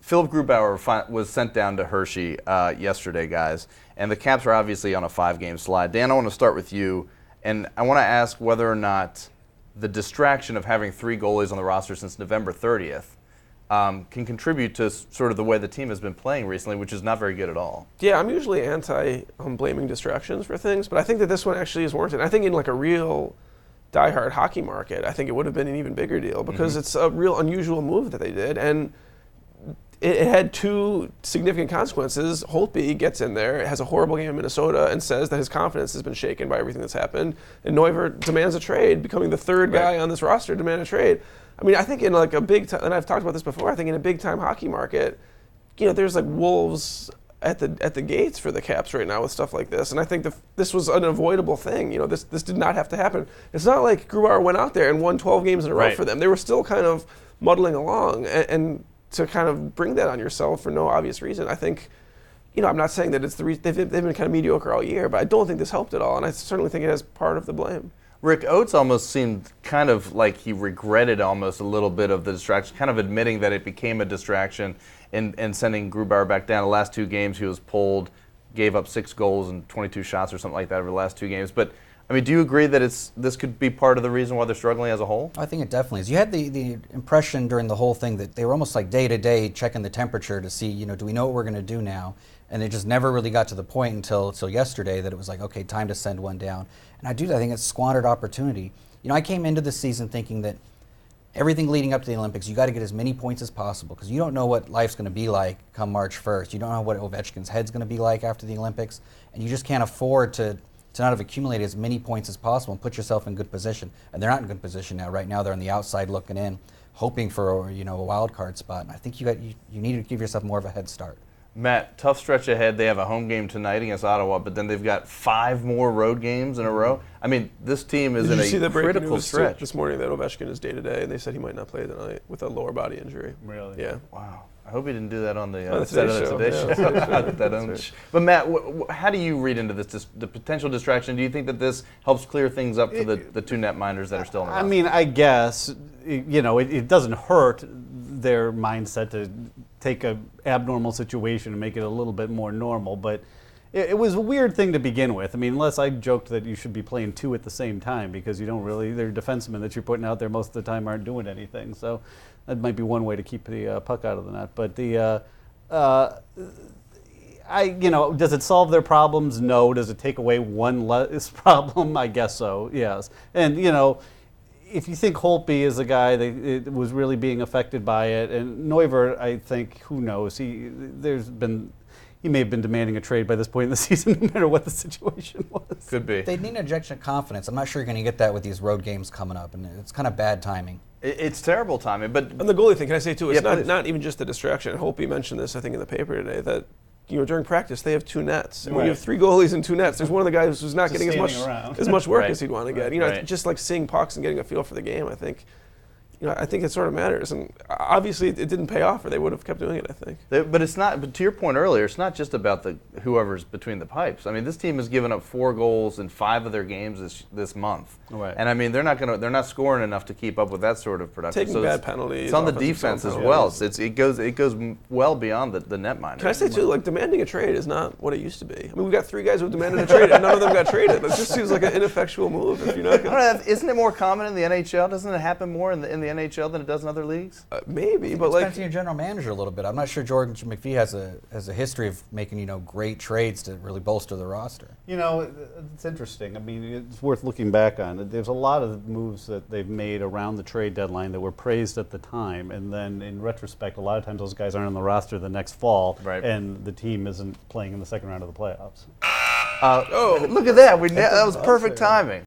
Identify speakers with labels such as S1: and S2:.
S1: Philip Grubauer was sent down to Hershey yesterday, guys, and the Caps are obviously on a 5-game slide. Dan, I want to start with you, and I want to ask whether or not the distraction of having 3 goalies on the roster since November 30th can contribute to sort of the way the team has been playing recently, which is not very good at all.
S2: Yeah, I'm usually anti blaming distractions for things, but I think that this one actually is warranted. I think in like a real diehard hockey market, I think it would have been an even bigger deal because it's a real unusual move that they did, and it had 2 significant consequences. Holtby gets in there, has a horrible game in Minnesota, and says that his confidence has been shaken by everything that's happened. And Neuvirth demands a trade, becoming the 3rd guy on this roster to demand a trade. I mean, I think in like a big time, and I've talked about this before, I think in a big time hockey market, there's like wolves at the gates for the Caps right now with stuff like this. And I think this was an avoidable thing. This did not have to happen. It's not like Grubauer went out there and won 12 games in a row for them. They were still kind of muddling along, and to kind of bring that on yourself for no obvious reason, I think, I'm not saying that it's the reason they've been kind of mediocre all year, but I don't think this helped at all, and I certainly think it has part of the blame.
S1: Rick, Oates almost seemed kind of like he regretted almost a little bit of the distraction, kind of admitting that it became a distraction and sending Grubauer back down. The last 2 games he was pulled, gave up 6 goals and 22 shots or something like that over the last 2 games. But I mean, do you agree that this could be part of the reason why they're struggling as a whole?
S3: I think it definitely is. You had the impression during the whole thing that they were almost like day to day checking the temperature to see, do we know what we're going to do now? And they just never really got to the point until yesterday that it was like, okay, time to send one down. And I think it's squandered opportunity. I came into the season thinking that everything leading up to the Olympics, you got to get as many points as possible because you don't know what life's going to be like come March 1st. You don't know what Ovechkin's head's going to be like after the Olympics, and you just can't afford to not have accumulated as many points as possible and put yourself in good position. And they're not in good position now. Right now they're on the outside looking in, hoping for a wild card spot. And I think you need to give yourself more of a head start.
S1: Matt, tough stretch ahead. They have a home game tonight against Ottawa, but then they've got 5 more road games in a row. I mean, this team is in a critical stretch.
S2: This morning that Ovechkin is day-to-day, and they said he might not play tonight with a lower body injury.
S4: Really?
S2: Yeah.
S1: Wow. I hope he didn't do that on the
S2: Today Show.
S1: But Matt, how do you read into this, the potential distraction? Do you think that this helps clear things up for the 2 netminders that are still in the roster?
S4: I mean, I guess, it doesn't hurt their mindset to take an abnormal situation and make it a little bit more normal, but it was a weird thing to begin with. I mean, unless I joked that you should be playing 2 at the same time because you don't really, they're defensemen that you're putting out there most of the time aren't doing anything. So that might be one way to keep the puck out of the net. But does it solve their problems? No. Does it take away one less problem? I guess so, yes. And, if you think Holtby is a guy that was really being affected by it, and Neuvirth, I think, who knows? He may have been demanding a trade by this point in the season, no matter what the situation was.
S1: Could be.
S3: They need an injection of confidence. I'm not sure you're going to get that with these road games coming up, and it's kind of bad timing.
S1: It's terrible timing, but
S2: and the goalie thing, can I say too? It's not even just the distraction. Holtby mentioned this, I think, in the paper today that. During practice, they have 2 nets. And when you have 3 goalies and 2 nets, there's one of the guys who's not getting as much work as he'd want to get. Just like seeing pucks and getting a feel for the game, I think. I think it sort of matters, and obviously it didn't pay off, or they would have kept doing it, I think.
S1: But it's not. But to your point earlier, it's not just about whoever's between the pipes. I mean, this team has given up 4 goals in 5 of their games this month, and I mean they're not scoring enough to keep up with that sort of production.
S2: Taking bad penalties.
S1: It's on the defense as well. It goes well beyond the netminder.
S2: Can I say too, demanding a trade is not what it used to be. I mean, we've got 3 guys who demanded a trade, and none of them got traded. It just seems like an ineffectual move if you're not going to.
S1: Isn't it more common in the NHL? Doesn't it happen more in the NHL than it does in other leagues?
S2: Maybe, but
S3: depends on your general manager a little bit. I'm not sure Jordan McPhee has a history of making great trades to really bolster the roster.
S4: It's interesting. I mean, it's worth looking back on. There's a lot of moves that they've made around the trade deadline that were praised at the time, and then in retrospect, a lot of times those guys aren't on the roster the next fall, and the team isn't playing in the second round of the playoffs.
S1: Look at that! That was perfect timing.